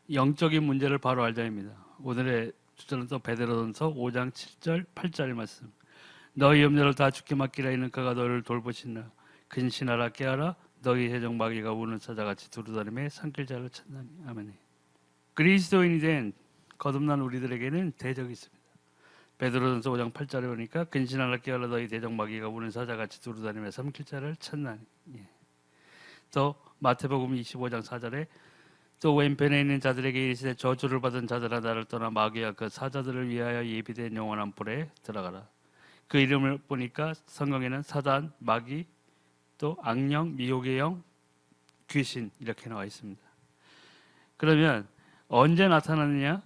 영적인 문제를 바로 알자입니다. 오늘의 주제는 또 베드로전서 5장 7절 8절 말씀. 너희 염려를 다 주께 맡기라. 이는 그가 너를 돌보시나. 근신하라 깨어라. 너희 해적 마귀가 우는 사자같이 두루다니며 산길자를 찾나니. 아멘. 그리스도인이 된 거듭난 우리들에게는 대적이 있습니다. 베드로전서 5장 8절에 보니까 근신하라 깨어라. 너희 대적 마귀가 우는 사자같이 두루다니며 산길자를 찾나니. 또 마태복음 25장 4절에 또 왼편에 있는 자들에게 이르시되 저주를 받은 자들아 나를 떠나 마귀와 그 사자들을 위하여 예비된 영원한 불에 들어가라. 그 이름을 보니까 성경에는 사단, 마귀, 또 악령, 미혹의 영, 귀신 이렇게 나와 있습니다. 그러면 언제 나타나느냐?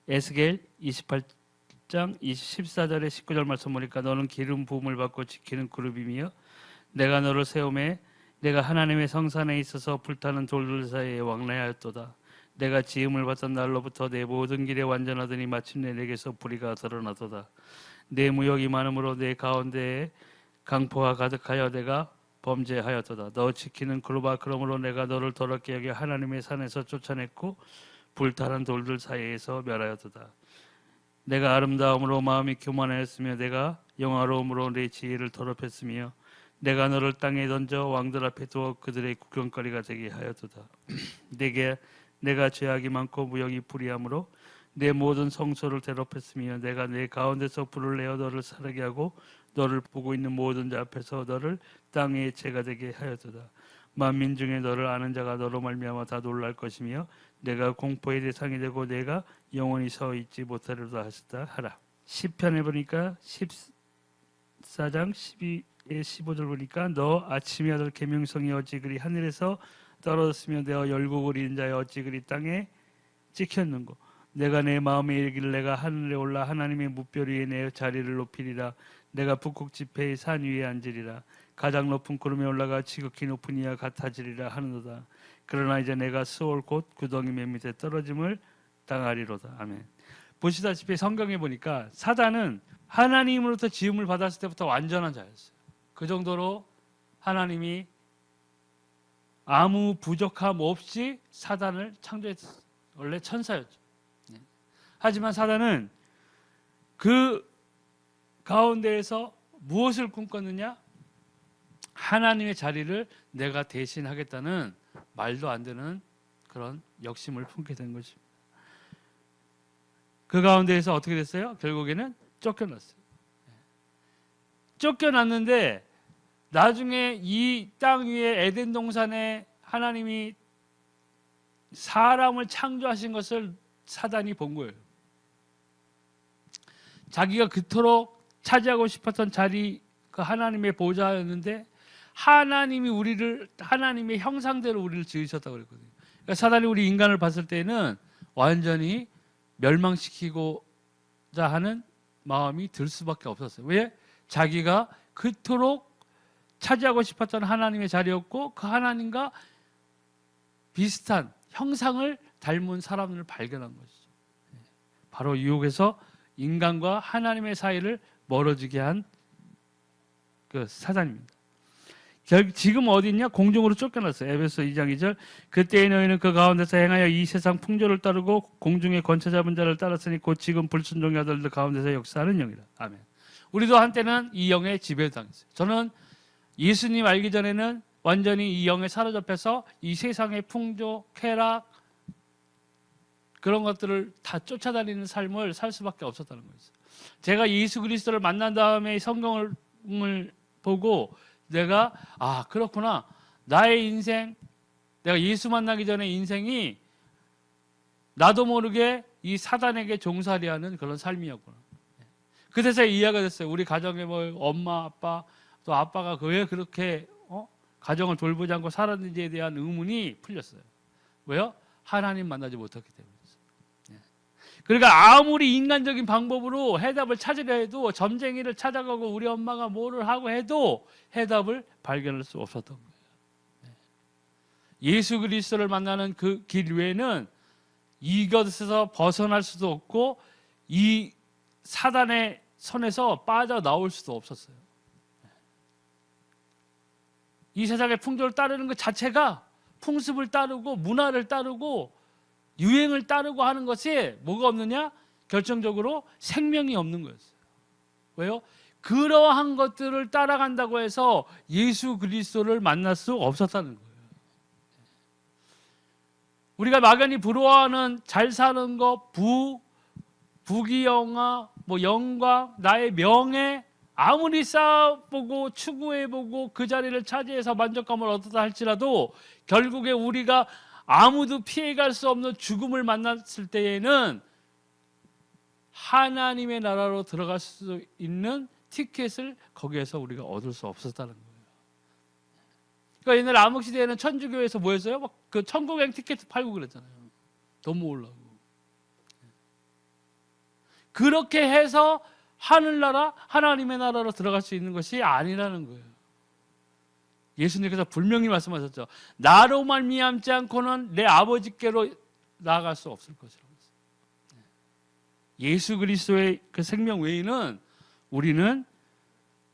에스겔 28장 14절에 19절 말씀 보니까 너는 기름 부음을 받고 지키는 그룹이며 내가 너를 세우매 내가 하나님의 성산에 있어서 불타는 돌들 사이에 왕래하였도다. 내가 지음을 받던 날로부터 내 모든 길에 완전하더니 마침내 내게서 불의가 드러나도다. 내 무역이 많으므로 내 가운데에 강포가 가득하여 내가 범죄하였도다. 너 지키는 그룹아 그러므로 내가 너를 더럽게 여겨 하나님의 산에서 쫓아냈고 불타는 돌들 사이에서 멸하였도다. 내가 아름다움으로 마음이 교만하였으며 내가 영화로움으로 내 지혜를 더럽혔으며 내가 너를 땅에 던져 왕들 앞에 두어 그들의 구경거리가 되게 하였도다. 내가 죄악이 많고 무역이 불의함으로 내 모든 성소를 대접했으며 내가 내 가운데서 불을 내어 너를 사르게 하고 너를 보고 있는 모든 자 앞에서 너를 땅의 죄가 되게 하였도다. 만민 중에 너를 아는 자가 너로 말미암아 다 놀랄 것이며 내가 공포의 대상이 되고 내가 영원히 서 있지 못하리로다 하셨다 하라. 시편에 보니까 14장 15절 보니까 너 아침의 아들 계명성이 어찌 그리 하늘에서 떨어졌으며 내가 열국을 잃은 자의 어찌 그리 땅에 찍혔는고. 내가 내 마음에 이르기를 내가 하늘에 올라 하나님의 무별 위에 내 자리를 높이리라. 내가 북극 지폐의 산 위에 앉으리라. 가장 높은 구름에 올라가 지극히 높은 이와 같아지리라 하는도다. 그러나 이제 내가 스올 곧 구덩이 맨 밑에 떨어짐을 당하리로다. 아멘. 보시다시피 성경에 보니까 사단은 하나님으로부터 지음을 받았을 때부터 완전한 자였어요. 그 정도로 하나님이 아무 부족함 없이 사단을 창조했어요. 원래 천사였죠. 하지만 사단은 그 가운데에서 무엇을 꿈꿨느냐? 하나님의 자리를 내가 대신하겠다는 말도 안 되는 그런 욕심을 품게 된 것입니다. 그 가운데에서 어떻게 됐어요? 결국에는 쫓겨났어요. 쫓겨났는데 나중에 이 땅 위에 에덴 동산에 하나님이 사람을 창조하신 것을 사단이 본 거예요. 자기가 그토록 차지하고 싶었던 자리, 그 하나님의 보좌였는데 하나님이 우리를 하나님의 형상대로 우리를 지으셨다고 그랬거든요. 그러니까 사단이 우리 인간을 봤을 때는 완전히 멸망시키고자 하는 마음이 들 수밖에 없었어요. 왜? 자기가 그토록 차지하고 싶었던 하나님의 자리였고 그 하나님과 비슷한 형상을 닮은 사람을 발견한 것이죠. 바로 유혹에서 인간과 하나님의 사이를 멀어지게 한 그 사단입니다. 지금 어디 있냐? 공중으로 쫓겨났어요. 에베소 2장 2절. 그때의 너희는 그 가운데서 행하여 이 세상 풍조를 따르고 공중의 권세 잡은 자를 따랐으니 곧 지금 불순종의 아들들 가운데서 역사하는 영이라. 아멘. 우리도 한때는 이 영에 지배당했어요. 저는 예수님 알기 전에는 완전히 이 영에 사로잡혀서 이 세상의 풍조, 쾌락 그런 것들을 다 쫓아다니는 삶을 살 수밖에 없었다는 거예요. 제가 예수 그리스도를 만난 다음에 성경을 보고 내가 그렇구나. 나의 인생, 내가 예수 만나기 전에 인생이 나도 모르게 이 사단에게 종살이하는 그런 삶이었구나. 그래서 이해가 됐어요. 우리 가정에 뭐 엄마, 아빠, 또 아빠가 왜 그렇게 가정을 돌보지 않고 살았는지에 대한 의문이 풀렸어요. 왜요? 하나님 만나지 못했기 때문이었어요. 그러니까 아무리 인간적인 방법으로 해답을 찾으려 해도 점쟁이를 찾아가고 우리 엄마가 뭐를 하고 해도 해답을 발견할 수 없었던 거예요. 예수 그리스도를 만나는 그 길 외에는 이것에서 벗어날 수도 없고 이 사단의 손에서 빠져나올 수도 없었어요. 이 세상의 풍조를 따르는 것 자체가 풍습을 따르고 문화를 따르고 유행을 따르고 하는 것이 뭐가 없느냐? 결정적으로 생명이 없는 거였어요. 왜요? 그러한 것들을 따라간다고 해서 예수 그리스도를 만날 수 없었다는 거예요. 우리가 막연히 부러워하는 잘 사는 것, 부귀영화, 영광, 나의 명예, 아무리 쌓아보고 추구해보고 그 자리를 차지해서 만족감을 얻었다 할지라도 결국에 우리가 아무도 피해갈 수 없는 죽음을 만났을 때에는 하나님의 나라로 들어갈 수 있는 티켓을 거기에서 우리가 얻을 수 없었다는 거예요. 그러니까 옛날 암흑시대에는 천주교에서 뭐였어요? 막 그 천국행 티켓 팔고 그랬잖아요. 돈 모으려고. 그렇게 해서 하늘나라, 하나님의 나라로 들어갈 수 있는 것이 아니라는 거예요. 예수님께서 분명히 말씀하셨죠. 나로 말미암지 않고는 내 아버지께로 나아갈 수 없을 것이라고 했어요. 예수 그리스도의 그 생명 외에는 우리는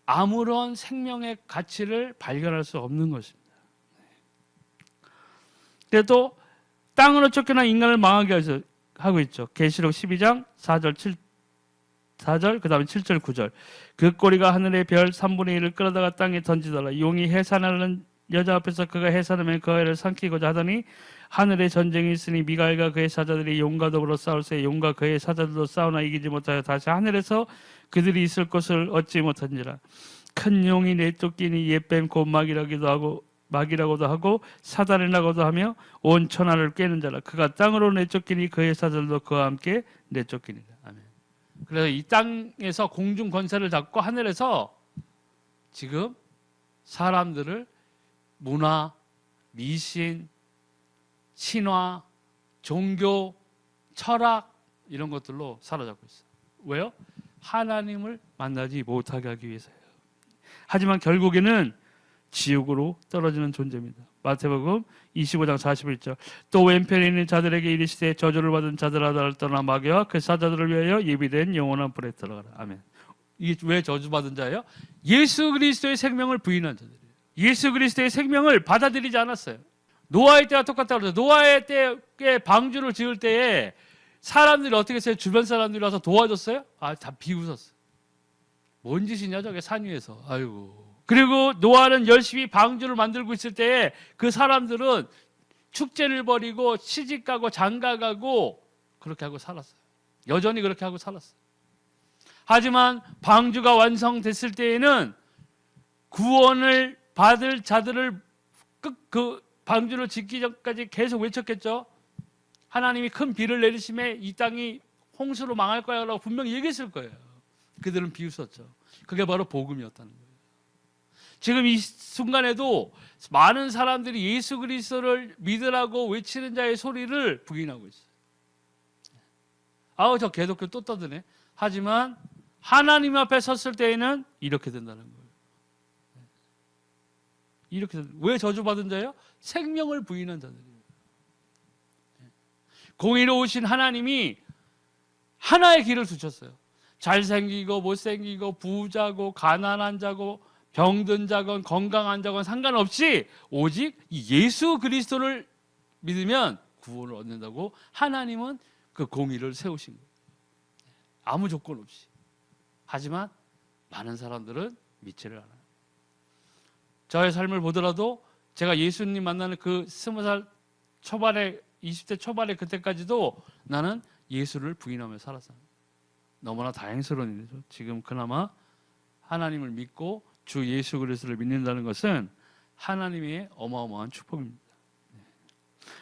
아무런 생명의 가치를 발견할 수 없는 것입니다. 그래도 땅으로 쫓겨난 인간을 망하게 하고 있죠. 계시록 12장 4절 그 다음에 7절 9절. 그 꼬리가 하늘의 별 3분의 1을 끌어다가 땅에 던지더라. 용이 해산하는 여자 앞에서 그가 해산하면 그 아이를 삼키고자 하더니 하늘에 전쟁이 있으니 미가엘과 그의 사자들이 용과 더불어 싸울새 용과 그의 사자들도 싸우나 이기지 못하여 다시 하늘에서 그들이 있을 곳을 얻지 못한지라. 큰 용이 내쫓기니 옛뱀 곧 마귀라고도 하고 사단이라고도 하며 온 천하를 꿰는 자라. 그가 땅으로 내쫓기니 그의 사자들도 그와 함께 내쫓기니라. 아멘. 그래서 이 땅에서 공중 권세를 잡고 하늘에서 지금 사람들을 문화, 미신, 신화, 종교, 철학 이런 것들로 사로잡고 있어요. 왜요? 하나님을 만나지 못하게 하기 위해서예요. 하지만 결국에는 지옥으로 떨어지는 존재입니다. 마태복음 25장 41절. 또 왼편에 있는 자들에게 이르시되 저주를 받은 자들아 나를 떠나 마귀와 그 사자들을 위하여 예비된 영원한 불에 들어가라. 아멘. 이게 왜 저주받은 자예요? 예수 그리스도의 생명을 부인한 자들이에요. 예수 그리스도의 생명을 받아들이지 않았어요. 노아의 때와 똑같다고 그러죠. 노아의 때에 방주를 지을 때에 사람들이 어떻게 했어요? 주변 사람들이 와서 도와줬어요? 다 비웃었어요. 뭔 짓이냐 저게 산 위에서. 아이고. 그리고 노아는 열심히 방주를 만들고 있을 때에 그 사람들은 축제를 벌이고 시집가고 장가가고 그렇게 하고 살았어요. 여전히 그렇게 하고 살았어요. 하지만 방주가 완성됐을 때에는 구원을 받을 자들을 그 방주를 짓기 전까지 계속 외쳤겠죠. 하나님이 큰 비를 내리심에 이 땅이 홍수로 망할 거야 라고 분명히 얘기했을 거예요. 그들은 비웃었죠. 그게 바로 복음이었다는 거예요. 지금 이 순간에도 많은 사람들이 예수 그리스도를 믿으라고 외치는 자의 소리를 부인하고 있어요. 저 개독교 또 떠드네. 하지만 하나님 앞에 섰을 때에는 이렇게 된다는 거예요. 왜 저주받은 자예요? 생명을 부인한 자들이에요. 공의로우신 하나님이 하나의 길을 두셨어요. 잘생기고 못생기고 부자고 가난한 자고 병든 자건 건강한 자건 상관없이 오직 예수 그리스도를 믿으면 구원을 얻는다고 하나님은 그 공의를 세우신 거예요. 아무 조건 없이. 하지만 많은 사람들은 믿지를 않아요. 저의 삶을 보더라도 제가 예수님 만나는 그 20살 초반에 20대 초반에 그때까지도 나는 예수를 부인하며 살았어요. 너무나 다행스러운 일이죠. 지금 그나마 하나님을 믿고 주 예수 그리스도를 믿는다는 것은 하나님의 어마어마한 축복입니다.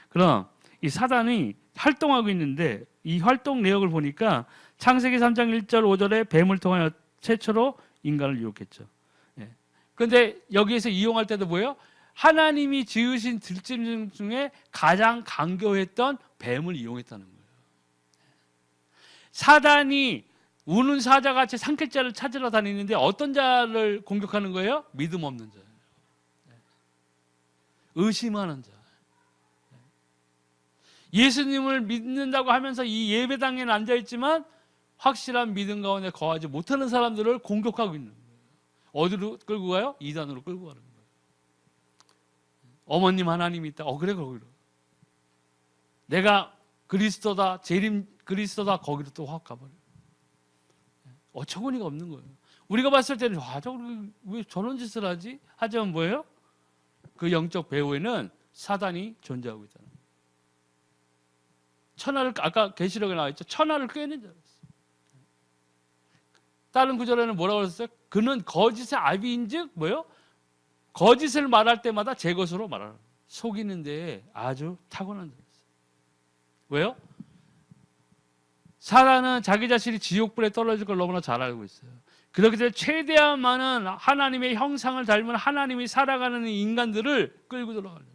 그럼 이 사단이 활동하고 있는데 이 활동 내역을 보니까 창세기 3장 1절 5절에 뱀을 통하여 최초로 인간을 유혹했죠. 그런데 여기에서 이용할 때도 뭐예요? 하나님이 지으신 들짐승 중에 가장 강교했던 뱀을 이용했다는 거예요. 사단이 우는 사자같이 산채자를 찾으러 다니는데 어떤 자를 공격하는 거예요? 믿음 없는 자예요. 의심하는 자. 예수님을 믿는다고 하면서 이 예배당에는 앉아있지만 확실한 믿음 가운데 거하지 못하는 사람들을 공격하고 있는 거예요. 어디로 끌고 가요? 이단으로 끌고 가는 거예요. 어머님 하나님이 있다. 그래 거기로. 내가 그리스도다, 재림 그리스도다, 거기로 또 확 가버려요. 어처구니가 없는 거예요. 우리가 봤을 때는 왜 저런 짓을 하지? 하지만 뭐예요? 그 영적 배후에는 사단이 존재하고 있다는 거예요. 천하를, 아까 계시록에 나와 있죠. 천하를 꿰는 자였어요. 다른 구절에는 뭐라고 했어요? 그는 거짓의 아비인즉 뭐예요? 거짓을 말할 때마다 제 것으로 말하라. 속이는 데에 아주 타고난 자였어요. 왜요? 사단은 자기 자신이 지옥불에 떨어질 걸 너무나 잘 알고 있어요. 그렇기 때문에 최대한 많은 하나님의 형상을 닮은 하나님이 살아가는 인간들을 끌고 들어가려고.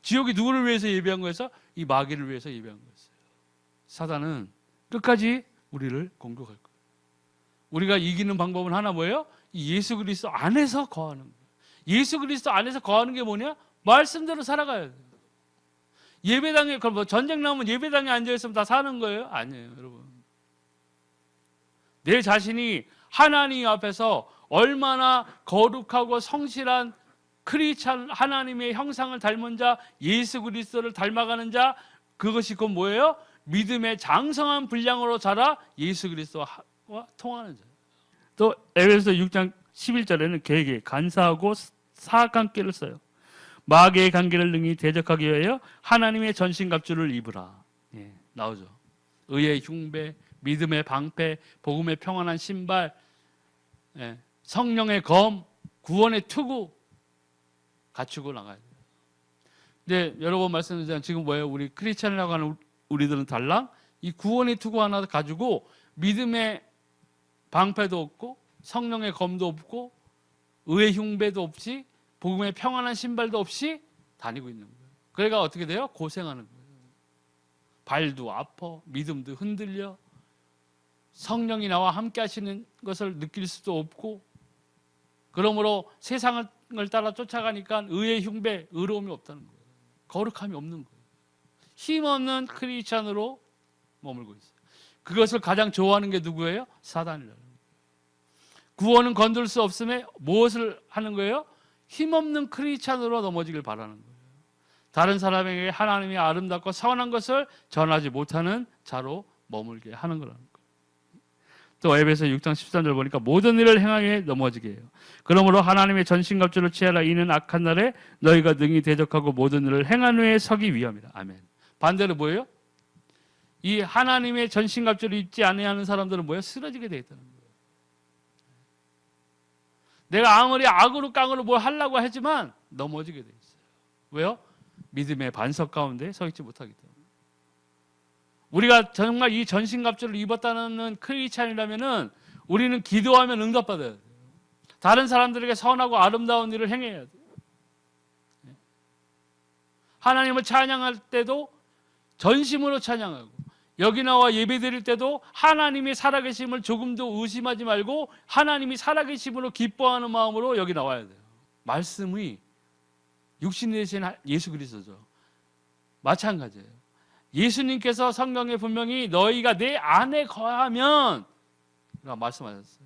지옥이 누구를 위해서 예비한 거였어? 이 마귀를 위해서 예비한 거였어요. 사단은 끝까지 우리를 공격할 거예요. 우리가 이기는 방법은 하나 뭐예요? 예수 그리스도 안에서 거하는 거예요. 예수 그리스도 안에서 거하는 게 뭐냐? 말씀대로 살아가야 돼요. 예배당에, 그럼 뭐 전쟁 나오면 예배당에 앉아있으면 다 사는 거예요? 아니에요, 여러분. 내 자신이 하나님 앞에서 얼마나 거룩하고 성실한 크리스찬, 하나님의 형상을 닮은 자, 예수 그리스도를 닮아가는 자, 그것이 곧 뭐예요? 믿음의 장성한 분량으로 자라 예수 그리스도와 통하는 자. 또 에베소 6장 11절에는 개에게 간사하고 사악한 꾀를 써요. 마귀의 관계를 능히 대적하기 위하여 하나님의 전신갑주를 입으라. 예, 나오죠. 의의 흉배, 믿음의 방패, 복음의 평안한 신발, 예, 성령의 검, 구원의 투구 갖추고 나가야 돼요. 근데 여러 번 말씀드렸지만 지금 뭐예요? 우리 크리스찬이라고 하는 우리들은 달랑 이 구원의 투구 하나 가지고 믿음의 방패도 없고 성령의 검도 없고 의의 흉배도 없이 복음의 평안한 신발도 없이 다니고 있는 거예요. 그러니까 어떻게 돼요? 고생하는 거예요. 발도 아파, 믿음도 흔들려, 성령이 나와 함께 하시는 것을 느낄 수도 없고, 그러므로 세상을 따라 쫓아가니까 의의 흉배, 의로움이 없다는 거예요. 거룩함이 없는 거예요. 힘없는 크리스찬으로 머물고 있어요. 그것을 가장 좋아하는 게 누구예요? 사단이라는 거예요. 구원은 건들 수 없음에 무엇을 하는 거예요? 힘없는 크리스찬으로 넘어지길 바라는 거예요. 다른 사람에게 하나님의 아름답고 선한 것을 전하지 못하는 자로 머물게 하는 거라는 거예요. 또 에베소 6장 13절 보니까 모든 일을 행하게 넘어지게 해요. 그러므로 하나님의 전신갑주를 취하라. 이는 악한 날에 너희가 능히 대적하고 모든 일을 행한 후에 서기 위함이라. 아멘. 반대로 뭐예요? 이 하나님의 전신갑주를 입지 아니하는 사람들은 뭐예요? 쓰러지게 되어 있다는 거예요. 내가 아무리 악으로 깡으로 뭘 하려고 하지만 넘어지게 돼 있어요. 왜요? 믿음의 반석 가운데 서 있지 못하기 때문에. 우리가 정말 이 전신갑주를 입었다는 크리스찬이라면은 우리는 기도하면 응답받아야 돼요. 다른 사람들에게 선하고 아름다운 일을 행해야 돼요. 하나님을 찬양할 때도 전심으로 찬양하고, 여기 나와 예배 드릴 때도 하나님이 살아계심을 조금도 의심하지 말고 하나님이 살아계심으로 기뻐하는 마음으로 여기 나와야 돼요. 말씀이 육신이 되신 예수 그리스도죠. 마찬가지예요. 예수님께서 성경에 분명히 너희가 내 안에 거하면 라고 말씀하셨어요.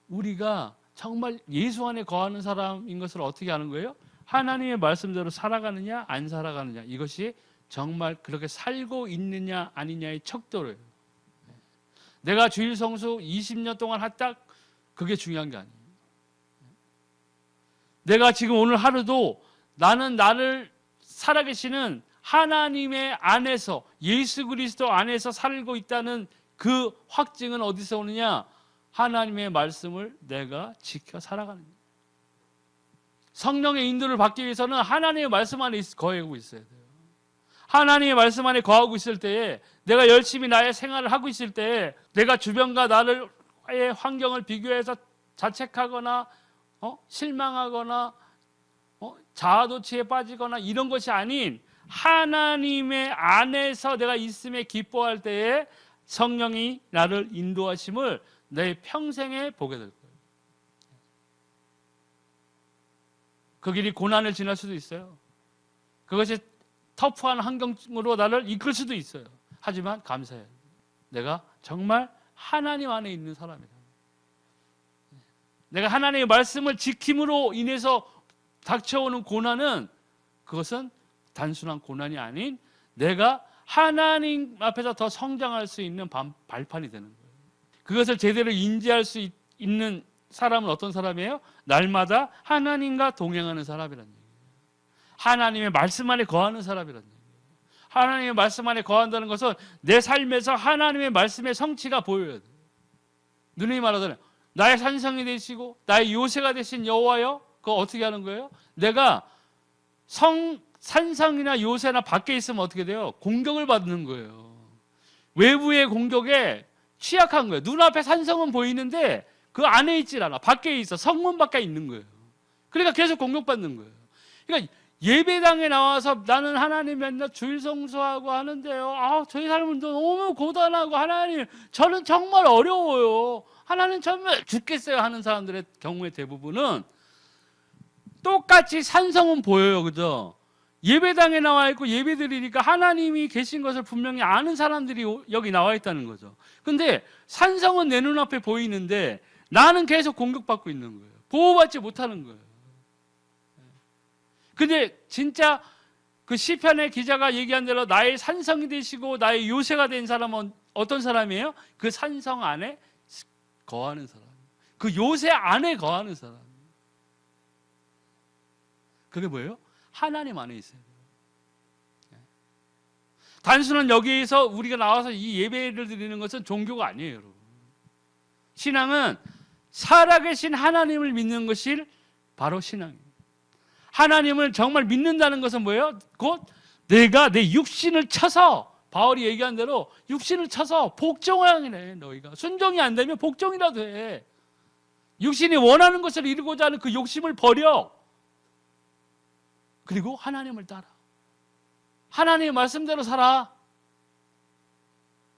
우리가 정말 예수 안에 거하는 사람인 것을 어떻게 아는 거예요? 하나님의 말씀대로 살아가느냐 안 살아가느냐, 이것이 정말 그렇게 살고 있느냐 아니냐의 척도로예요. 내가 주일 성수 20년 동안 했다, 그게 중요한 게 아니에요. 내가 지금 오늘 하루도 나는 나를 살아계시는 하나님의 안에서, 예수 그리스도 안에서 살고 있다는 그 확증은 어디서 오느냐? 하나님의 말씀을 내가 지켜 살아가는 거예요. 성령의 인도를 받기 위해서는 하나님의 말씀 안에 거하고 있어야 돼요. 하나님의 말씀 안에 거하고 있을 때에, 내가 열심히 나의 생활을 하고 있을 때에, 내가 주변과 나의 환경을 비교해서 자책하거나 실망하거나 자아도취에 빠지거나 이런 것이 아닌, 하나님의 안에서 내가 있음에 기뻐할 때에 성령이 나를 인도하심을 내 평생에 보게 될 거예요. 그 길이 고난을 지날 수도 있어요. 그것이 터프한 환경으로 나를 이끌 수도 있어요. 하지만 감사해요. 내가 정말 하나님 안에 있는 사람이다. 내가 하나님의 말씀을 지킴으로 인해서 닥쳐오는 고난은, 그것은 단순한 고난이 아닌 내가 하나님 앞에서 더 성장할 수 있는 발판이 되는 거예요. 그것을 제대로 인지할 수 있는 사람은 어떤 사람이에요? 날마다 하나님과 동행하는 사람이라는 얘기예요. 하나님의 말씀 안에 거하는 사람이라는 얘기예요. 하나님의 말씀 안에 거한다는 것은 내 삶에서 하나님의 말씀의 성취가 보여야 돼요. 누누이 말하잖아요. 나의 산성이 되시고 나의 요새가 되신 여호와여. 그거 어떻게 하는 거예요? 내가 산성이나 요새나 밖에 있으면 어떻게 돼요? 공격을 받는 거예요. 외부의 공격에 취약한 거예요. 눈앞에 산성은 보이는데 그 안에 있질 않아. 밖에 있어. 성문 밖에 있는 거예요. 그러니까 계속 공격받는 거예요. 그러니까 예배당에 나와서 나는 하나님 맨날 주일 성수하고 하는데요. 저희 삶은 너무 고단하고 하나님 저는 정말 어려워요. 하나님 정말 죽겠어요 하는 사람들의 경우에 대부분은 똑같이 산성은 보여요. 그죠? 예배당에 나와 있고 예배 드리니까 하나님이 계신 것을 분명히 아는 사람들이 여기 나와 있다는 거죠. 근데 산성은 내 눈앞에 보이는데 나는 계속 공격받고 있는 거예요. 보호받지 못하는 거예요. 근데 진짜 그 시편의 기자가 얘기한 대로 나의 산성이 되시고 나의 요새가 된 사람은 어떤 사람이에요? 그 산성 안에 거하는 사람, 그 요새 안에 거하는 사람. 그게 뭐예요? 하나님 안에 있어요. 단순한 여기에서 우리가 나와서 이 예배를 드리는 것은 종교가 아니에요, 여러분. 신앙은 살아계신 하나님을 믿는 것이 바로 신앙이에요. 하나님을 정말 믿는다는 것은 뭐예요? 곧 내가 내 육신을 쳐서, 바울이 얘기한 대로 육신을 쳐서 복종하네. 너희가 순종이 안 되면 복종이라도 해. 육신이 원하는 것을 이루고자 하는 그 욕심을 버려. 그리고 하나님을 따라. 하나님의 말씀대로 살아.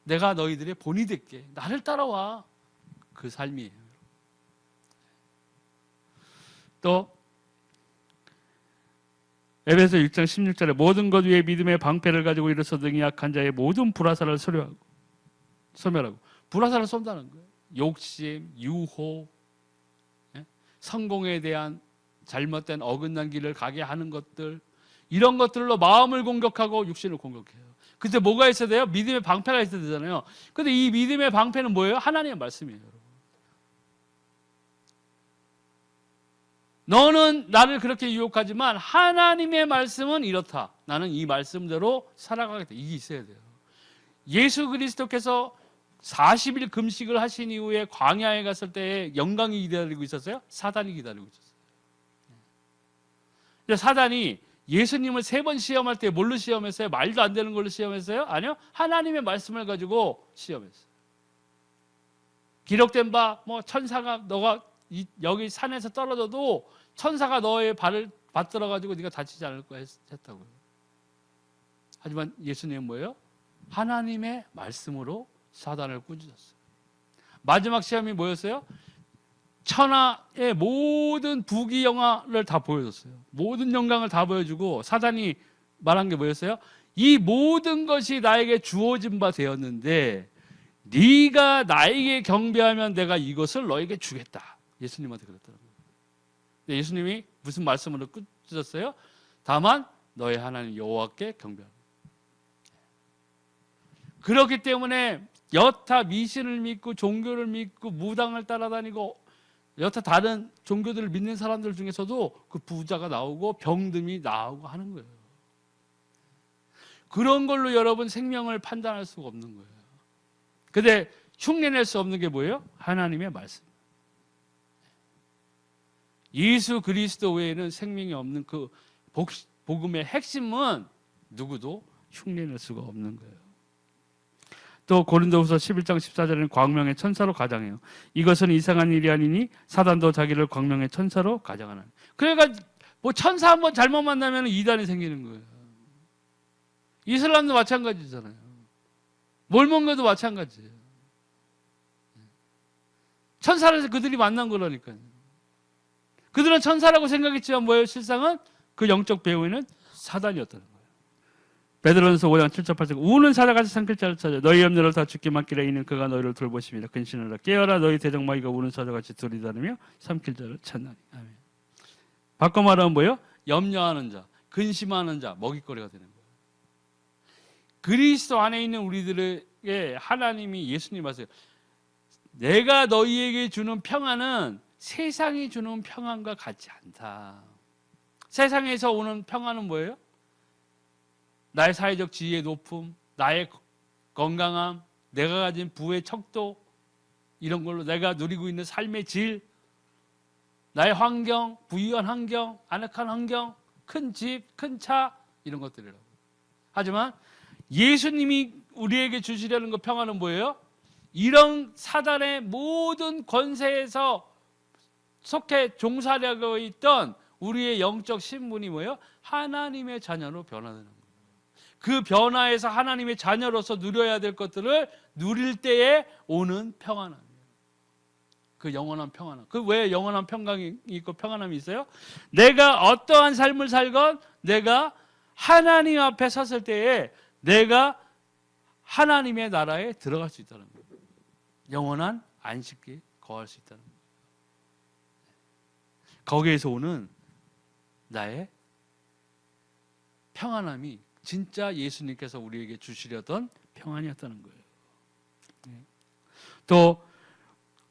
내가 너희들의 본이 될게. 나를 따라와. 그 삶이에요. 또 에베소 6장 16절에 모든 것 위에 믿음의 방패를 가지고 일어서 등이 약한 자의 모든 불화살을 소멸하고 불화살을 쏜다는 거예요. 욕심, 유호, 성공에 대한 잘못된 어긋난 길을 가게 하는 것들, 이런 것들로 마음을 공격하고 육신을 공격해요. 근데 뭐가 있어야 돼요? 믿음의 방패가 있어야 되잖아요. 근데 이 믿음의 방패는 뭐예요? 하나님의 말씀이에요. 여러분. 너는 나를 그렇게 유혹하지만 하나님의 말씀은 이렇다. 나는 이 말씀대로 살아가겠다. 이게 있어야 돼요. 예수 그리스도께서 40일 금식을 하신 이후에 광야에 갔을 때 영광이 기다리고 있었어요? 사단이 기다리고 있었어요. 사단이 예수님을 3번 시험할 때 뭘로 시험했어요? 말도 안 되는 걸로 시험했어요? 아니요. 하나님의 말씀을 가지고 시험했어요. 기록된 바 천사가 너가 여기 산에서 떨어져도 천사가 너의 발을 받들어 가지고 네가 다치지 않을 거야 했다고요. 하지만 예수님은 뭐예요? 하나님의 말씀으로 사단을 꾸짖었어요. 마지막 시험이 뭐였어요? 천하의 모든 부귀영화를 다 보여줬어요. 모든 영광을 다 보여주고 사단이 말한 게 뭐였어요? 이 모든 것이 나에게 주어진 바 되었는데 네가 나에게 경배하면 내가 이것을 너에게 주겠다. 예수님한테 그랬더라고요. 예수님이 무슨 말씀으로 꾸짖었어요? 다만 너의 하나님 여호와께 경배하라. 그렇기 때문에 여타 미신을 믿고 종교를 믿고 무당을 따라다니고 여타 다른 종교들을 믿는 사람들 중에서도 그 부자가 나오고 병듦이 나오고 하는 거예요. 그런 걸로 여러분 생명을 판단할 수가 없는 거예요. 근데 흉내낼 수 없는 게 뭐예요? 하나님의 말씀. 예수 그리스도 외에는 생명이 없는 그 복음의 핵심은 누구도 흉내낼 수가 없는 거예요. 또 고린도후서 11장 14절에는 광명의 천사로 가장해요. 이것은 이상한 일이 아니니 사단도 자기를 광명의 천사로 가장하는. 그러니까 천사 한번 잘못 만나면 이단이 생기는 거예요. 이슬람도 마찬가지잖아요. 몰몬교도 마찬가지예요. 천사를 그들이 만난 거라니까요. 그들은 천사라고 생각했지만 뭐예요? 실상은 그 영적 배후에는 사단이었다는 거예요. 베드로전서 5장 7절 8절 우는 사자같이 삼킬 자를 찾아 너희 염려를 다 주께 맡기라 이는 그가 너희를 돌보심이라 근신하라 깨어라 너희 대적마귀가 우는 사자같이 들이다니며 삼킬 자를 찾나니. 아멘. 바꿔 말하면 뭐예요? 염려하는 자. 근심하는 자, 먹잇거리가 되는 거예요. 그리스도 안에 있는 우리들에게 하나님이, 예수님 하세요. 내가 너희에게 주는 평안은 세상이 주는 평안과 같지 않다. 세상에서 오는 평안은 뭐예요? 나의 사회적 지위의 높음, 나의 건강함, 내가 가진 부의 척도, 이런 걸로 내가 누리고 있는 삶의 질, 나의 환경, 부유한 환경, 아늑한 환경, 큰 집, 큰 차, 이런 것들이라고. 하지만 예수님이 우리에게 주시려는 그 평안은 뭐예요? 이런 사단의 모든 권세에서 속해 종사하고 있던 우리의 영적 신분이 뭐예요? 하나님의 자녀로 변화되는 거예요. 그 변화에서 하나님의 자녀로서 누려야 될 것들을 누릴 때에 오는 평안함이에요. 그 영원한 평안함. 그 왜 영원한 평강이 있고 평안함이 있어요? 내가 어떠한 삶을 살건 내가 하나님 앞에 섰을 때에 내가 하나님의 나라에 들어갈 수 있다는 거예요. 영원한 안식기에 거할 수 있다는 거예요. 거기에서 오는 나의 평안함이 진짜 예수님께서 우리에게 주시려던 평안이었다는 거예요. 또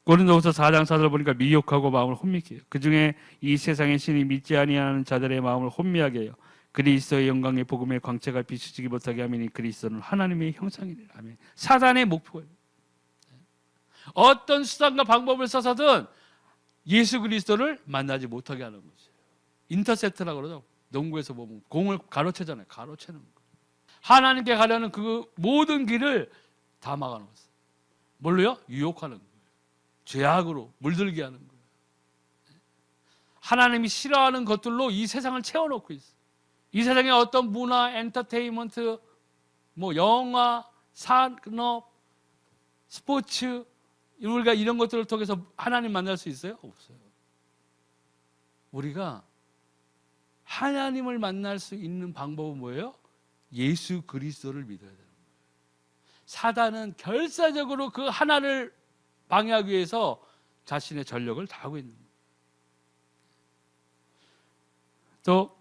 고린도후서 4장 4절 보니까 미혹하고 마음을 혼미케 해요. 그중에 이 세상의 신이 믿지 아니하는 자들의 마음을 혼미하게 해요. 그리스도의 영광의 복음의 광채가 비추지기 못하게 하면 그리스도는 하나님의 형상이래요. 아멘. 사단의 목표예요. 어떤 수단과 방법을 써서든 예수 그리스도를 만나지 못하게 하는 거죠. 인터셉트라고 그러죠. 농구에서 보면 공을 가로채잖아요. 가로채는 거. 하나님께 가려는 그 모든 길을 다 막아놓았어요. 뭘로요? 유혹하는 거예요. 죄악으로 물들게 하는 거예요. 하나님이 싫어하는 것들로 이 세상을 채워놓고 있어요. 이 세상에 어떤 문화, 엔터테인먼트, 뭐 영화, 산업, 스포츠, 우리가 이런 것들을 통해서 하나님 만날 수 있어요? 없어요. 우리가 하나님을 만날 수 있는 방법은 뭐예요? 예수 그리스도를 믿어야 되는 거예요. 사단은 결사적으로 그 하나를 방해하기 위해서 자신의 전력을 다하고 있는 거예요. 또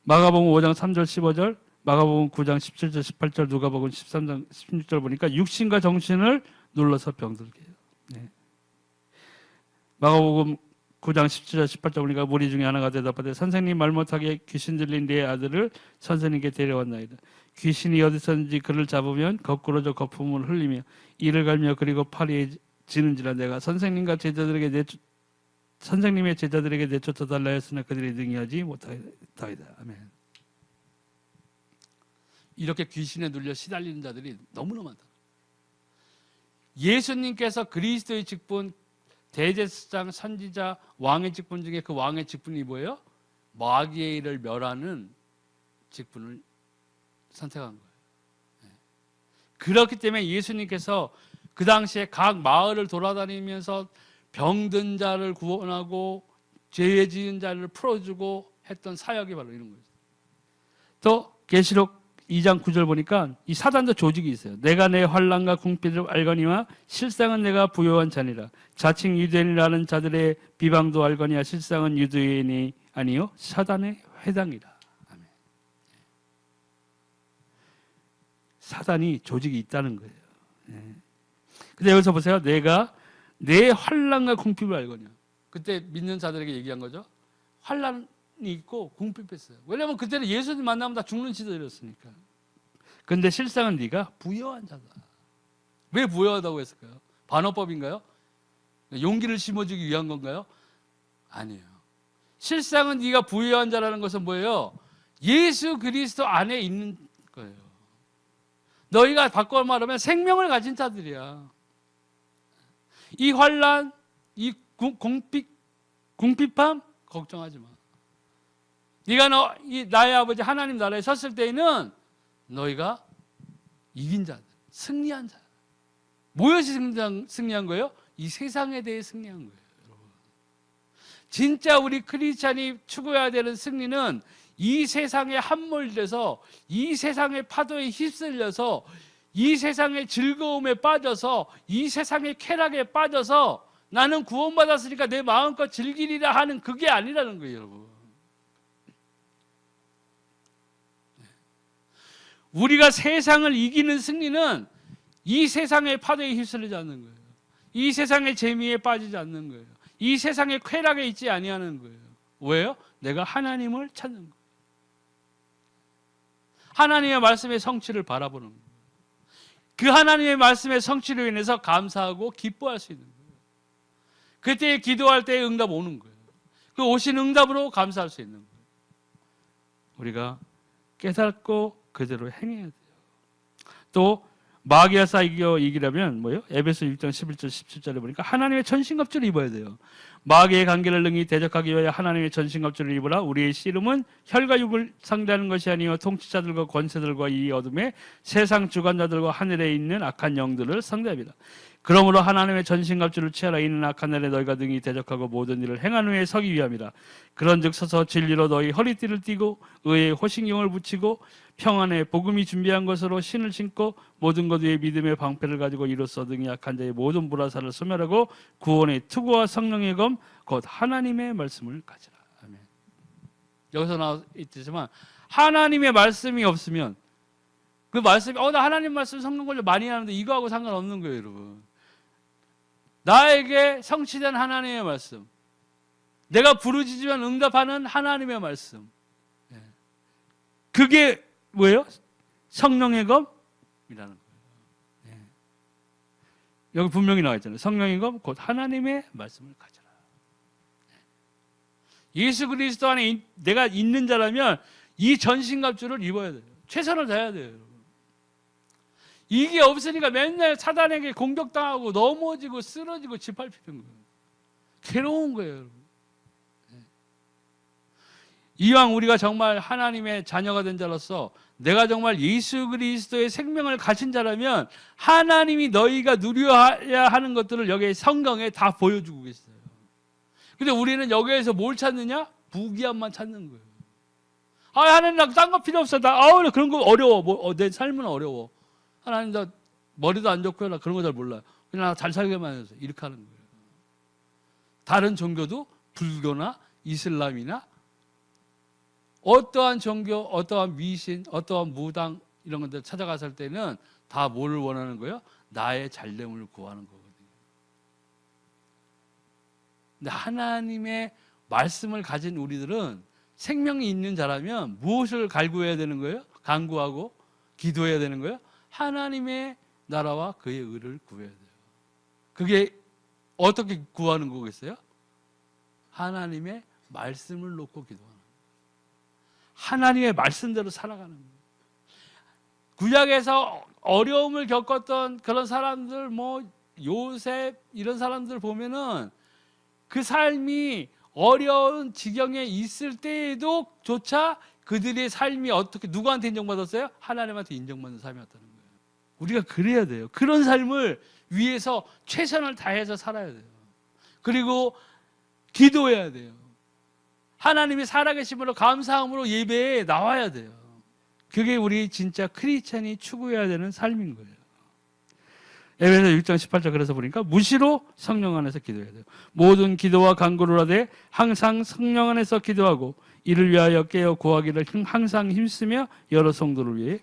마가복음 5장 3절 15절, 마가복음 9장 17절 18절, 누가복음 13장 16절 보니까 육신과 정신을 눌러서 병들게 해요. 네. 마가복음 9장 17절 18절 보니까 무리 중에 하나가 대답하되 선생님 말 못하게 귀신 들린 네 아들을 선생님께 데려왔나이다. 귀신이 어디서든지 그를 잡으면 거꾸로 저 거품을 흘리며 이를 갈며 그리고 파리에 지는지라 내가 선생님의 제자들에게 내쫓아 달라 했으나 그들이 능히하지 못하이다. 아멘. 이렇게 귀신에 눌려 시달리는 자들이 너무나 많다. 예수님께서 그리스도의 직분, 대제사장, 선지자, 왕의 직분 중에 그 왕의 직분이 뭐예요? 마귀의 일을 멸하는 직분을 선택한 거예요. 그렇기 때문에 예수님께서 그 당시에 각 마을을 돌아다니면서 병든 자를 구원하고 죄 지은 자를 풀어주고 했던 사역이 바로 이런 거예요. 또 계시록 2장 9절 보니까 이 사단도 조직이 있어요. 내가 내 환난과 궁핍을 알거니와 실상은 내가 부요한 자니라. 자칭 유대인이라는 자들의 비방도 알거니와 실상은 유대인이 아니요 사단의 회당이라. 아멘. 사단이 조직이 있다는 거예요. 근데 여기서 보세요. 내가 내 환난과 궁핍을 알거냐. 그때 믿는 자들에게 얘기한 거죠. 환난이 있고 궁핍했어요. 왜냐하면 그때는 예수님 만나면 다 죽는 시대였으니까. 근데 실상은 네가 부여한 자다. 왜 부여하다고 했을까요? 반어법인가요? 용기를 심어주기 위한 건가요? 아니에요. 실상은 네가 부여한 자라는 것은 뭐예요? 예수 그리스도 안에 있는 거예요. 너희가 바꿔 말하면 생명을 가진 자들이야. 이 환난, 이 궁핍함 걱정하지 마. 네가 나의 아버지 하나님 나라에 섰을 때에는 너희가 이긴 자들, 승리한 자. 무엇이 승리한 거예요? 이 세상에 대해 승리한 거예요, 여러분. 진짜 우리 크리스찬이 추구해야 되는 승리는 이 세상에 함몰돼서 이 세상의 파도에 휩쓸려서 이 세상의 즐거움에 빠져서 이 세상의 쾌락에 빠져서 나는 구원받았으니까 내 마음껏 즐기리라 하는 그게 아니라는 거예요, 여러분. 우리가 세상을 이기는 승리는 이 세상의 파도에 휩쓸리지 않는 거예요. 이 세상의 재미에 빠지지 않는 거예요. 이 세상의 쾌락에 있지 아니하는 거예요. 왜요? 내가 하나님을 찾는 거예요. 하나님의 말씀의 성취를 바라보는 거예요. 그 하나님의 말씀의 성취로 인해서 감사하고 기뻐할 수 있는 거예요. 그때 기도할 때 응답 오는 거예요. 그 오신 응답으로 감사할 수 있는 거예요. 우리가 깨닫고 그대로 행해야 돼요. 또 마귀와 싸이겨 이기려면 뭐요? 에베소 6장 11절 17절에 보니까 하나님의 전신갑주를 입어야 돼요. 마귀의 관계를 능히 대적하기 위하여 하나님의 전신갑주를 입으라. 우리의 씨름은 혈과 육을 상대하는 것이 아니요 통치자들과 권세들과 이 어둠의 세상 주관자들과 하늘에 있는 악한 영들을 상대합니다. 그러므로 하나님의 전신갑주를 취하라. 이는 악한 날에 너희가 능히 대적하고 모든 일을 행한 후에 서기 위함이라. 그런즉 서서 진리로 너희 허리띠를 띠고 의의 호신경을 붙이고 평안의 복음이 준비한 것으로 신을 신고 모든 것 위에 믿음의 방패를 가지고 이로써 등이 약한 자의 모든 불화살을 소멸하고 구원의 투구와 성령의 검 곧 하나님의 말씀을 가지라. 아멘. 여기서 나와 있지만 하나님의 말씀이 없으면 그 말씀이 나 하나님 말씀 성경 공부 많이 하는데 이거하고 상관없는 거예요, 여러분. 나에게 성취된 하나님의 말씀, 내가 부르짖으면 응답하는 하나님의 말씀, 그게 뭐예요? 성령의 검이라는 거예요. 여기 분명히 나와 있잖아요. 성령의 검 곧 하나님의 말씀을 가져라. 예수 그리스도 안에 내가 있는 자라면 이 전신갑주를 입어야 돼요. 최선을 다해야 돼요, 여러분. 이게 없으니까 맨날 사단에게 공격당하고 넘어지고 쓰러지고 짓밟히는 거예요. 괴로운 거예요, 여러분. 이왕 우리가 정말 하나님의 자녀가 된 자로서 내가 정말 예수 그리스도의 생명을 가진 자라면 하나님이 너희가 누려야 하는 것들을 여기 성경에 다 보여주고 계세요. 근데 우리는 여기에서 뭘 찾느냐? 부귀함만 찾는 거예요. 하나님 나 딴 거 필요 없어. 나 그런 거 어려워. 내 삶은 어려워. 하나님 나 머리도 안 좋고요. 나 그런 거 잘 몰라요. 그냥 나 잘 살게만 해서 이렇게 하는 거예요. 다른 종교도 불교나 이슬람이나 어떠한 종교, 어떠한 미신, 어떠한 무당 이런 것들 찾아갔을 때는 다 뭘 원하는 거예요? 나의 잘됨을 구하는 거거든요. 근데 하나님의 말씀을 가진 우리들은 생명이 있는 자라면 무엇을 갈구해야 되는 거예요? 간구하고 기도해야 되는 거예요? 하나님의 나라와 그의 의를 구해야 돼요. 그게 어떻게 구하는 거겠어요? 하나님의 말씀을 놓고 기도하는 거예요. 하나님의 말씀대로 살아가는 거예요. 구약에서 어려움을 겪었던 그런 사람들, 요셉 이런 사람들 보면은 그 삶이 어려운 지경에 있을 때에도 조차 그들의 삶이 어떻게 누구한테 인정받았어요? 하나님한테 인정받는 삶이었다는 거예요. 우리가 그래야 돼요. 그런 삶을 위해서 최선을 다해서 살아야 돼요. 그리고 기도해야 돼요. 하나님이 살아계심으로 감사함으로 예배에 나와야 돼요. 그게 우리 진짜 크리스찬이 추구해야 되는 삶인 거예요. 에베소 6장 18절 그래서 보니까 무시로 성령 안에서 기도해야 돼요. 모든 기도와 간구를 하되 항상 성령 안에서 기도하고 이를 위하여 깨어 구하기를 항상 힘쓰며 여러 성도를 위해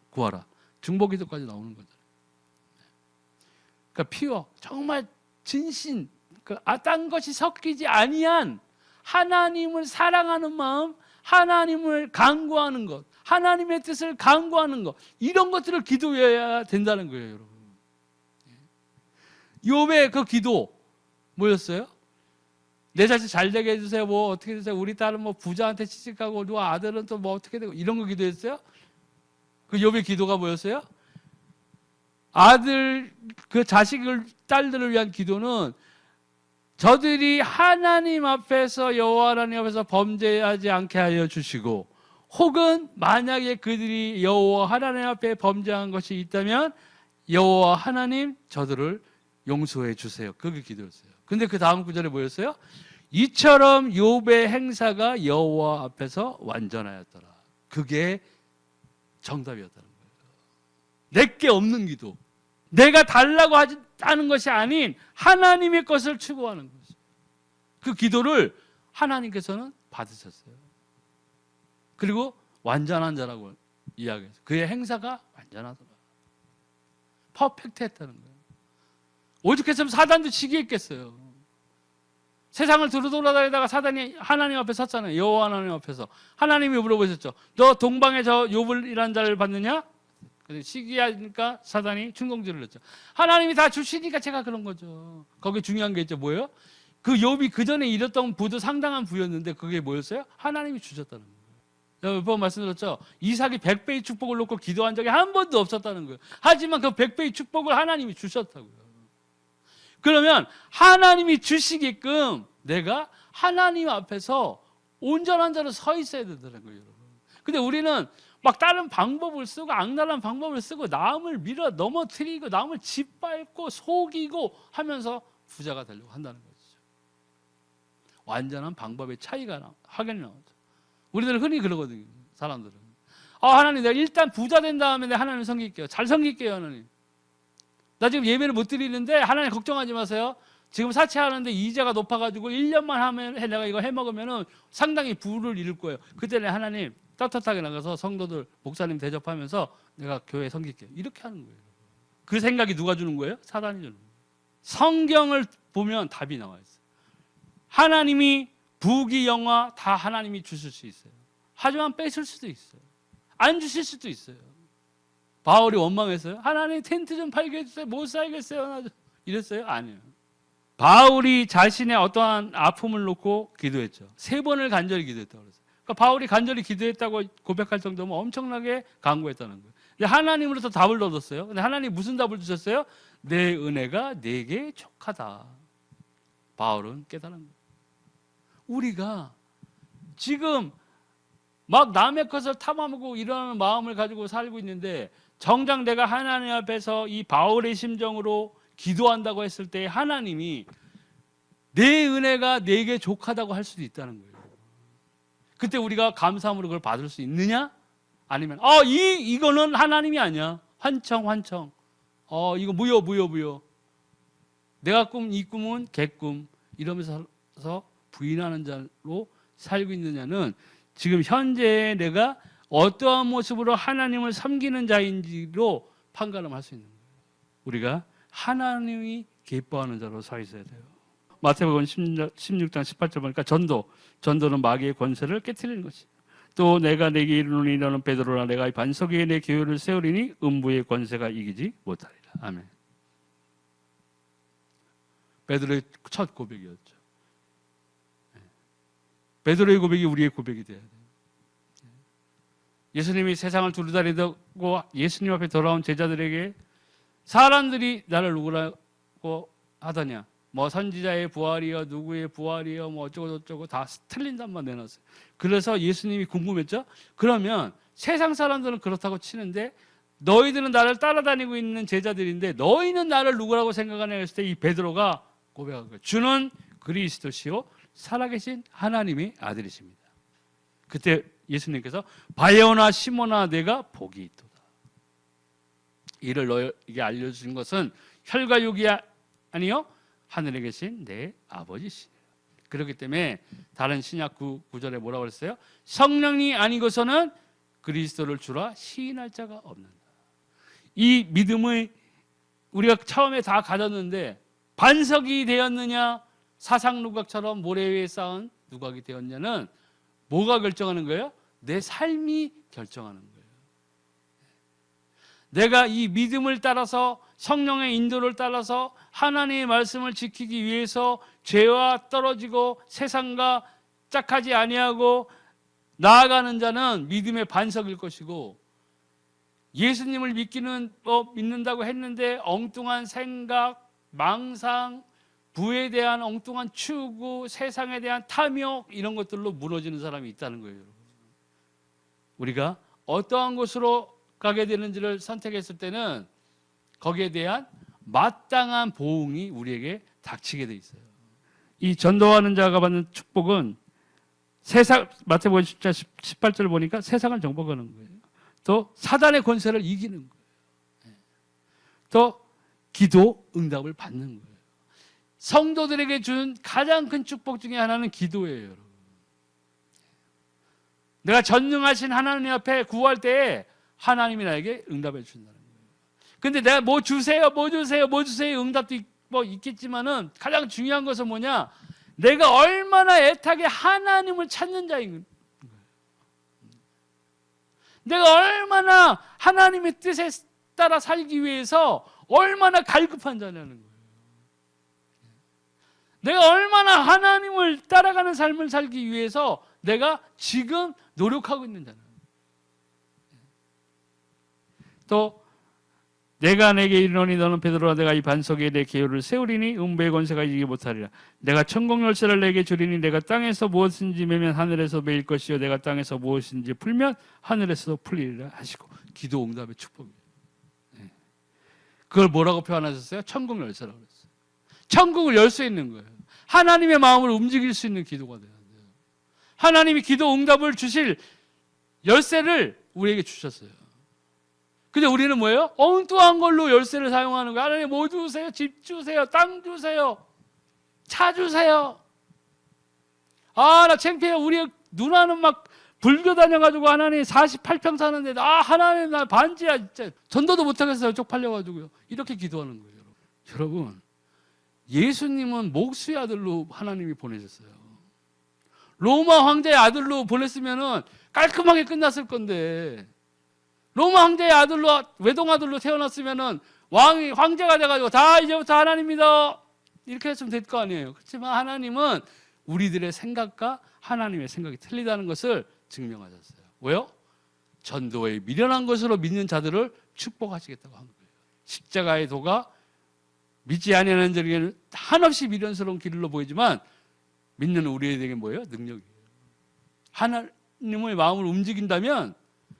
구하라. 중보기도까지 나오는 거죠. 그러니까 피어 정말 진심, 딴 것이 섞이지 아니한 하나님을 사랑하는 마음, 하나님을 간구하는 것, 하나님의 뜻을 간구하는 것, 이런 것들을 기도해야 된다는 거예요, 여러분. 욥의 그 기도 뭐였어요? 내 자식 잘 되게 해주세요. 어떻게 해주세요? 우리 딸은 부자한테 취직하고 누가 아들은 또 어떻게 되고 이런 거 기도했어요? 그 욥의 기도가 뭐였어요? 아들 그 자식을 딸들을 위한 기도는 저들이 하나님 앞에서 여호와 하나님 앞에서 범죄하지 않게 하여 주시고 혹은 만약에 그들이 여호와 하나님 앞에 범죄한 것이 있다면 여호와 하나님 저들을 용서해 주세요. 그게 기도였어요. 근데 그 다음 구절에 뭐였어요? 이처럼 욥의 행사가 여호와 앞에서 완전하였더라. 그게 정답이었다는 거예요. 내게 없는 기도, 내가 달라고 하는 것이 아닌 하나님의 것을 추구하는 것이에요. 그 기도를 하나님께서는 받으셨어요. 그리고 완전한 자라고 이야기했어요. 그의 행사가 완전하더라. 퍼펙트했다는 거예요. 오죽했으면 사단도 시기했겠어요. 세상을 두루돌아다니다가 사단이 하나님 앞에 섰잖아요. 여호와 하나님 앞에서. 하나님이 물어보셨죠. 너 동방에 저 욥이라는 자를 봤느냐? 시기하니까 사단이 충동질을 했죠. 하나님이 다 주시니까 제가 그런 거죠. 거기 중요한 게 있죠. 뭐예요? 그 욥이 그 전에 잃었던 부도 상당한 부였는데 그게 뭐였어요? 하나님이 주셨다는 거예요. 제가 몇 번 말씀드렸죠. 이삭이 100배의 축복을 놓고 기도한 적이 한 번도 없었다는 거예요. 하지만 그 100배의 축복을 하나님이 주셨다고요. 그러면 하나님이 주시게끔 내가 하나님 앞에서 온전한 자로 서 있어야 된다는 거예요, 여러분. 근데 우리는 막 다른 방법을 쓰고 악랄한 방법을 쓰고 남을 밀어 넘어뜨리고 남을 짓밟고 속이고 하면서 부자가 되려고 한다는 거죠. 완전한 방법의 차이가 확연히 나오죠. 우리들은 흔히 그러거든요, 사람들은. 하나님, 내가 일단 부자 된 다음에 내가 하나님 섬길게요. 잘 섬길게요, 하나님. 나 지금 예배를 못 드리는데 하나님 걱정하지 마세요. 지금 사채하는데 이자가 높아가지고 1년만 하면 내가 이거 해먹으면 상당히 부를 이룰 거예요. 그때 내가 하나님 떳떳하게 나가서 성도들 목사님 대접하면서 내가 교회 섬길게요. 이렇게 하는 거예요. 그 생각이 누가 주는 거예요? 사단이 주는 거예요. 성경을 보면 답이 나와 있어요. 하나님이 부귀 영화 다 하나님이 주실 수 있어요. 하지만 뺏을 수도 있어요. 안 주실 수도 있어요. 바울이 원망했어요. 하나님 텐트 좀 팔게 해주세요. 못 살겠어요. 이랬어요? 아니에요. 바울이 자신의 어떠한 아픔을 놓고 기도했죠. 3번을 간절히 기도했다고 그랬어요. 그러니까 바울이 간절히 기도했다고 고백할 정도면 엄청나게 간구했다는 거예요. 근데 하나님으로서 답을 얻었어요. 근데 하나님 무슨 답을 주셨어요? 내 은혜가 내게 족하다. 바울은 깨달은 거예요. 우리가 지금 막 남의 것을 탐하고 이러는 마음을 가지고 살고 있는데 정작 내가 하나님 앞에서 이 바울의 심정으로 기도한다고 했을 때 하나님이 내 은혜가 내게 족하다고 할 수도 있다는 거예요. 그때 우리가 감사함으로 그걸 받을 수 있느냐? 아니면 이거는 하나님이 아니야. 환청. 이거 무효. 내가 이 꿈은 개꿈 이러면서 부인하는 자로 살고 있느냐는 지금 현재 내가 어떠한 모습으로 하나님을 섬기는 자인지로 판가름할 수 있는 거예요. 우리가 하나님이 기뻐하는 자로 서 있어야 돼요. 마태복음 16장 18절 보니까 전도는 마귀의 권세를 깨트리는 것이에요. 또 내가 내게 이르노니 너는 베드로라 내가 이 반석 위에 내 교회를 세우리니 음부의 권세가 이기지 못하리라. 아멘. 베드로의 첫 고백이었죠. 베드로의 고백이 우리의 고백이 돼야 돼요. 예수님이 세상을 두루다니고 예수님 앞에 돌아온 제자들에게 사람들이 나를 누구라고 하더냐, 뭐 선지자의 부활이여 누구의 부활이여 뭐 어쩌고 다 틀린 답만 내놨어요. 그래서 예수님이 궁금했죠. 그러면 세상 사람들은 그렇다고 치는데 너희들은 나를 따라다니고 있는 제자들인데 너희는 나를 누구라고 생각하냐 했을 때 이 베드로가 고백한 거예요. 주는 그리스도시요 살아계신 하나님의 아들이십니다. 그때 예수님께서 바요나 시몬아 내가 복이 있도다. 이를 너에게 알려주신 것은 혈과 육이 아니요 하늘에 계신 내 아버지시니라. 그렇기 때문에 다른 신약 구절에 뭐라고 그랬어요? 성령이 아니고서는 그리스도를 주라 시인할 자가 없는다. 이 믿음을 우리가 처음에 다 가졌는데 반석이 되었느냐 사상 누각처럼 모래 위에 쌓은 누각이 되었냐는 뭐가 결정하는 거예요? 내 삶이 결정하는 거예요. 내가 이 믿음을 따라서 성령의 인도를 따라서 하나님의 말씀을 지키기 위해서 죄와 떨어지고 세상과 짝하지 아니하고 나아가는 자는 믿음의 반석일 것이고, 예수님을 믿는다고 했는데 엉뚱한 생각, 망상, 부에 대한 엉뚱한 추구, 세상에 대한 탐욕 이런 것들로 무너지는 사람이 있다는 거예요. 여러분. 우리가 어떠한 곳으로 가게 되는지를 선택했을 때는 거기에 대한 마땅한 보응이 우리에게 닥치게 돼 있어요. 이 전도하는 자가 받는 축복은 마태복음 10장 18절을 보니까 세상을 정복하는 거예요. 또 사단의 권세를 이기는 거예요. 또 기도 응답을 받는 거예요. 성도들에게 준 가장 큰 축복 중에 하나는 기도예요, 여러분. 내가 전능하신 하나님 앞에 구할 때에 하나님이 나에게 응답해 주신다는 거예요. 근데 내가 뭐 주세요, 뭐 주세요, 뭐 주세요 응답도 뭐 있겠지만은 가장 중요한 것은 뭐냐? 내가 얼마나 애타게 하나님을 찾는 자인 거예요. 내가 얼마나 하나님의 뜻에 따라 살기 위해서 얼마나 갈급한 자냐는 거예요. 내가 얼마나 하나님을 따라가는 삶을 살기 위해서 내가 지금 노력하고 있는 자는. 또 내가 내게 이르노니 너는 베드로라 내가 이 반석에 내 계율을 세우리니 음부의 권세가 이기지 못하리라. 내가 천국 열쇠를 내게 주리니 내가 땅에서 무엇인지 매면 하늘에서 매일 것이요 내가 땅에서 무엇인지 풀면 하늘에서 풀리리라 하시고 기도 응답의 축복이에요. 그걸 뭐라고 표현하셨어요? 천국 열쇠라고 그랬어요. 천국을 열 수 있는 거예요. 하나님의 마음을 움직일 수 있는 기도가 돼야 돼요. 하나님이 기도 응답을 주실 열쇠를 우리에게 주셨어요. 근데 우리는 뭐예요? 엉뚱한 걸로 열쇠를 사용하는 거예요. 하나님 뭐 주세요? 집 주세요. 땅 주세요. 차 주세요. 아, 나 창피해요. 우리 누나는 막 불교 다녀가지고 하나님 48평 사는데 하나님 나 반지야 진짜. 전도도 못하겠어요. 쪽팔려가지고요. 이렇게 기도하는 거예요. 여러분, 예수님은 목수의 아들로 하나님이 보내셨어요. 로마 황제의 아들로 보냈으면 깔끔하게 끝났을 건데 로마 황제의 아들로 외동 아들로 태어났으면은 황제가 돼가지고 다 이제부터 하나님이다 이렇게 했으면 될 거 아니에요. 그렇지만 하나님은 우리들의 생각과 하나님의 생각이 틀리다는 것을 증명하셨어요. 왜요? 전도에 미련한 것으로 믿는 자들을 축복하시겠다고 한 거예요. 십자가의 도가 믿지 아니하는 자에게는 한없이 미련스러운 길로 보이지만 믿는 우리에게 뭐예요? 능력이에요. 하나님의 마음을 움직인다면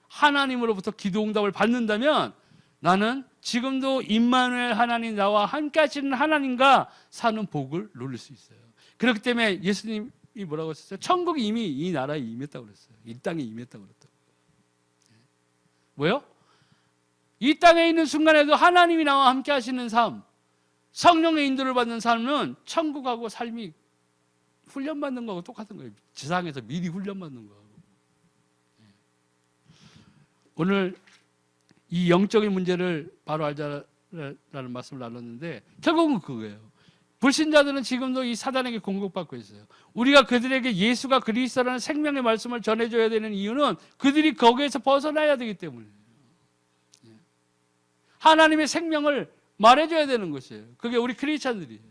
하나님으로부터 기도 응답을 받는다면 나는 지금도 임마누엘 하나님 나와 함께 하시는 하나님과 사는 복을 누릴 수 있어요. 그렇기 때문에 예수님이 뭐라고 했었어요? 천국이 이미 이 나라에 임했다고 그랬어요. 이 땅에 임했다고 그랬다고. 뭐요? 이 땅에 있는 순간에도 하나님이 나와 함께 하시는 삶, 성령의 인도를 받는 삶은 천국하고 삶이 훈련받는 거하고 똑같은 거예요. 지상에서 미리 훈련받는 거하고. 오늘 이 영적인 문제를 바로 알자라는 말씀을 나눴는데 결국은 그거예요. 불신자들은 지금도 이 사단에게 공격받고 있어요. 우리가 그들에게 예수가 그리스도라는 생명의 말씀을 전해줘야 되는 이유는 그들이 거기에서 벗어나야 되기 때문이에요. 하나님의 생명을 말해줘야 되는 것이에요. 그게 우리 크리스찬들이에요.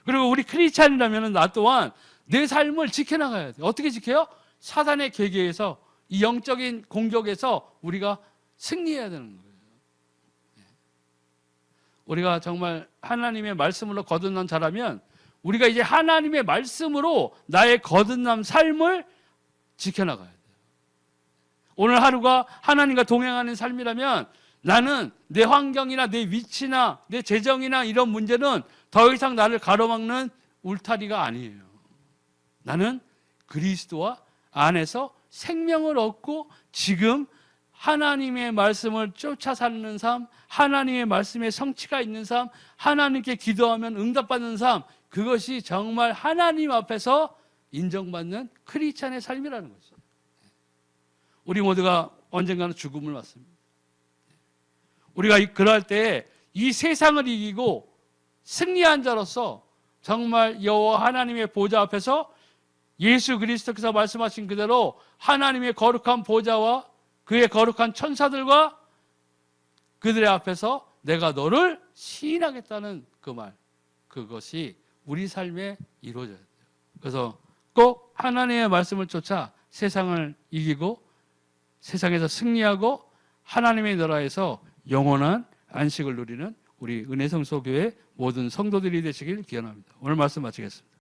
그리고 우리 크리스찬이라면 나 또한 내 삶을 지켜나가야 돼요. 어떻게 지켜요? 사단의 계계에서 이 영적인 공격에서 우리가 승리해야 되는 거예요. 우리가 정말 하나님의 말씀으로 거듭난 자라면 우리가 이제 하나님의 말씀으로 나의 거듭남 삶을 지켜나가야 돼요. 오늘 하루가 하나님과 동행하는 삶이라면 나는 내 환경이나 내 위치나 내 재정이나 이런 문제는 더 이상 나를 가로막는 울타리가 아니에요. 나는 그리스도와 안에서 생명을 얻고 지금 하나님의 말씀을 쫓아 사는 삶, 하나님의 말씀에 성취가 있는 삶, 하나님께 기도하면 응답받는 삶, 그것이 정말 하나님 앞에서 인정받는 크리스찬의 삶이라는 것이죠. 우리 모두가 언젠가는 죽음을 맞습니다. 우리가 그럴 때 이 세상을 이기고 승리한 자로서 정말 여호와 하나님의 보좌 앞에서 예수 그리스도께서 말씀하신 그대로 하나님의 거룩한 보좌와 그의 거룩한 천사들과 그들의 앞에서 내가 너를 시인하겠다는 그 말, 그것이 우리 삶에 이루어져야 돼요. 그래서 꼭 하나님의 말씀을 쫓아 세상을 이기고 세상에서 승리하고 하나님의 나라에서 영원한 안식을 누리는 우리 은혜성소교회 모든 성도들이 되시길 기원합니다. 오늘 말씀 마치겠습니다.